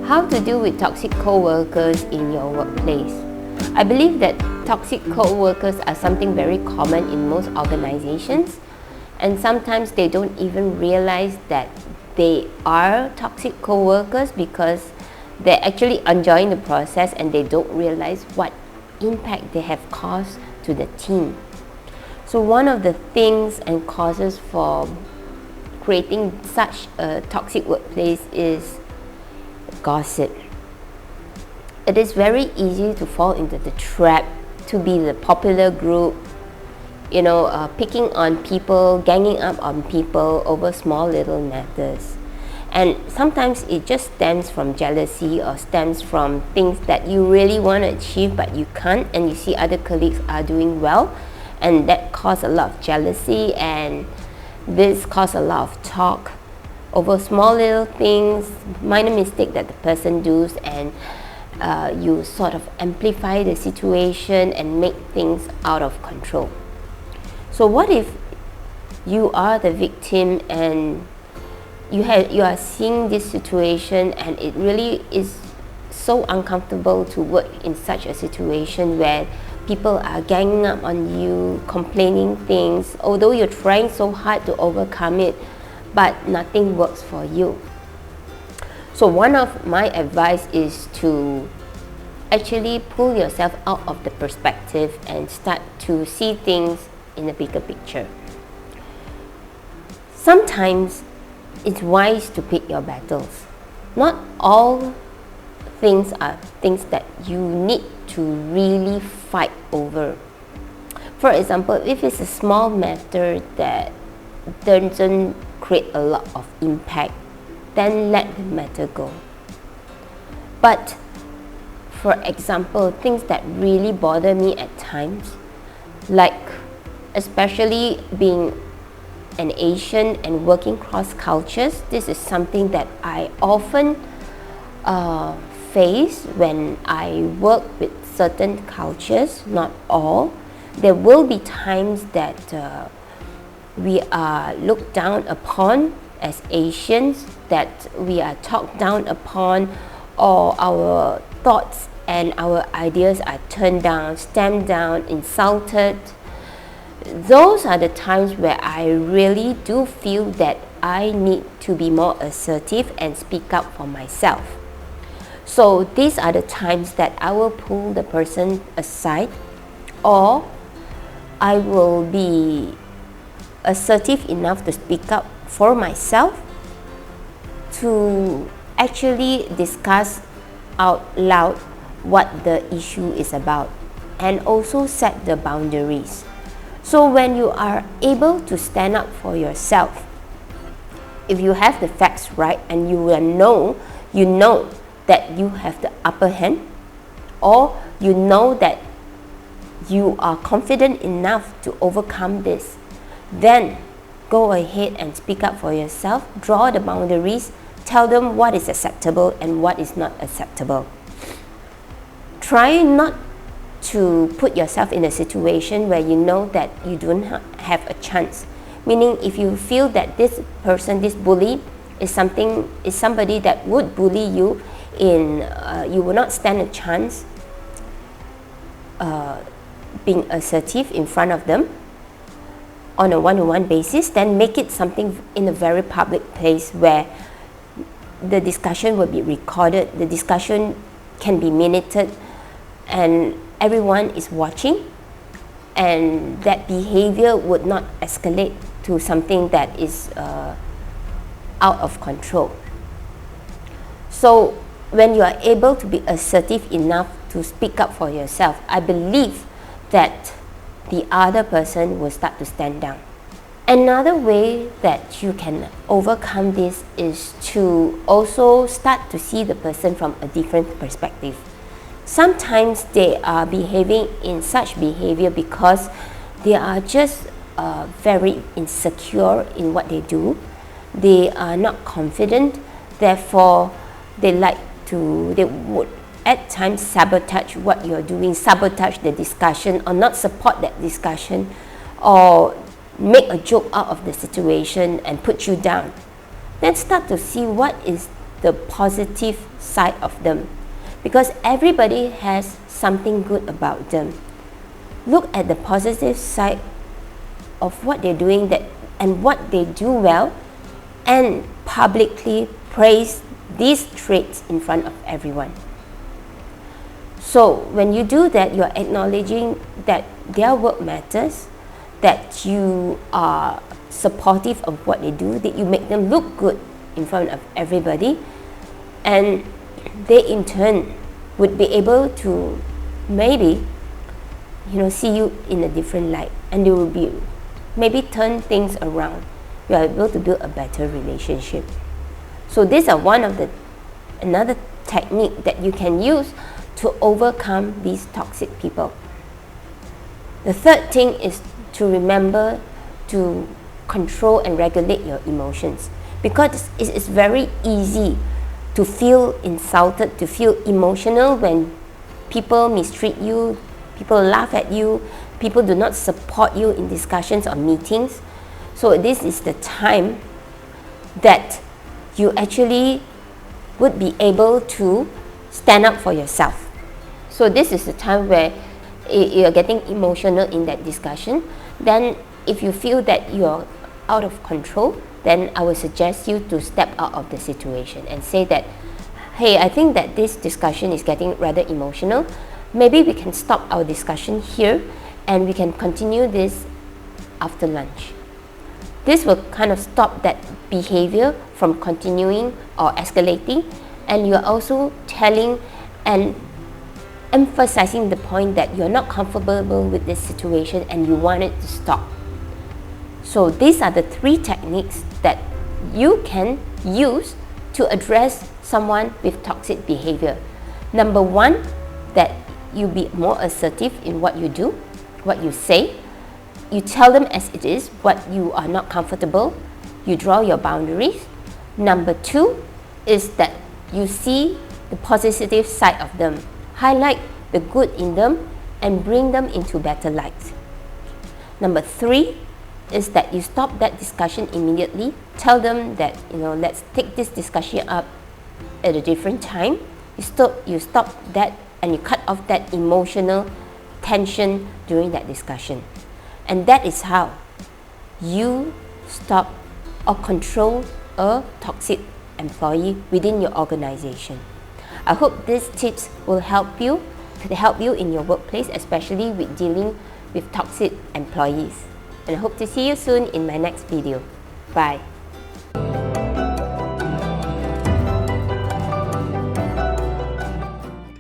How to deal with toxic co-workers in your workplace. I believe that toxic co-workers are something very common in most organizations, and sometimes they don't even realize that they are toxic co-workers because they're actually enjoying the process and they don't realize what impact they have caused to the team. So one of the things and causes for creating such a toxic workplace is gossip. It is very easy to fall into the trap to be the popular group, picking on people, ganging up on people over small little matters. And sometimes it just stems from jealousy or stems from things that you really want to achieve but you can't, and you see other colleagues are doing well, and that causes a lot of jealousy, and this causes a lot of talk over small little things, minor mistake that the person does, and you sort of amplify the situation and make things out of control. So what if you are the victim and you are seeing this situation, and it really is so uncomfortable to work in such a situation where people are ganging up on you, complaining things, although you're trying so hard to overcome it, but nothing works for you. So one of my advice is to actually pull yourself out of the perspective and start to see things in a bigger picture. Sometimes it's wise to pick your battles. Not all things are things that you need to really fight over. For example, if it's a small matter that doesn't create a lot of impact, then let the matter go. But for example, things that really bother me at times, like especially being an Asian and working cross cultures, this is something that I often face when I work with certain cultures, not all. There will be times that we are looked down upon as Asians, that we are talked down upon, or our thoughts and our ideas are turned down, stamped down, insulted. Those are the times where I really do feel that I need to be more assertive and speak up for myself. So these are the times that I will pull the person aside, or I will be assertive enough to speak up for myself, to actually discuss out loud what the issue is about, and also set the boundaries. So when you are able to stand up for yourself, if you have the facts right and you know that you have the upper hand, or you know that you are confident enough to overcome this, then go ahead and speak up for yourself, draw the boundaries, tell them what is acceptable and what is not acceptable. Try not to put yourself in a situation where you know that you don't have a chance. Meaning, if you feel that this person, this bully, is somebody that would bully you, you will not stand a chance being assertive in front of them on a one-on-one basis, then make it something in a very public place where the discussion will be recorded, the discussion can be minuted, and everyone is watching, and that behavior would not escalate to something that is out of control. So when you are able to be assertive enough to speak up for yourself, I believe that the other person will start to stand down. Another way that you can overcome this is to also start to see the person from a different perspective. Sometimes they are behaving in such behavior because they are just very insecure in what they do. They are not confident, therefore they would at times sabotage what you're doing, sabotage the discussion, or not support that discussion, or make a joke out of the situation and put you down. Then start to see what is the positive side of them, because everybody has something good about them. Look at the positive side of what they're doing and what they do well, and publicly praise these traits in front of everyone. So when you do that, you're acknowledging that their work matters, that you are supportive of what they do, that you make them look good in front of everybody, and they in turn would be able to maybe see you in a different light, and they will be maybe turn things around. You are able to build a better relationship. So these are another technique that you can use to overcome these toxic people. The third thing is to remember to control and regulate your emotions, because it is very easy to feel insulted, to feel emotional when people mistreat you, people laugh at you, people do not support you in discussions or meetings. So this is the time that you actually would be able to stand up for yourself. So this is the time where you're getting emotional in that discussion. Then if you feel that you're out of control, then I would suggest you to step out of the situation and say that, hey, I think that this discussion is getting rather emotional. Maybe we can stop our discussion here and we can continue this after lunch. This will kind of stop that behavior from continuing or escalating, and you're also telling and emphasizing the point that you're not comfortable with this situation and you want it to stop. So these are the 3 techniques that you can use to address someone with toxic behavior. Number 1, that you be more assertive in what you do, what you say. You tell them as it is, what you are not comfortable. You draw your boundaries. Number 2 is that you see the positive side of them. Highlight the good in them and bring them into better light. Number 3 is that you stop that discussion immediately. Tell them that, let's take this discussion up at a different time. You stop that and you cut off that emotional tension during that discussion. And that is how you stop or control a toxic employee within your organization. I hope these tips will help you in your workplace, especially with dealing with toxic employees. And I hope to see you soon in my next video. Bye.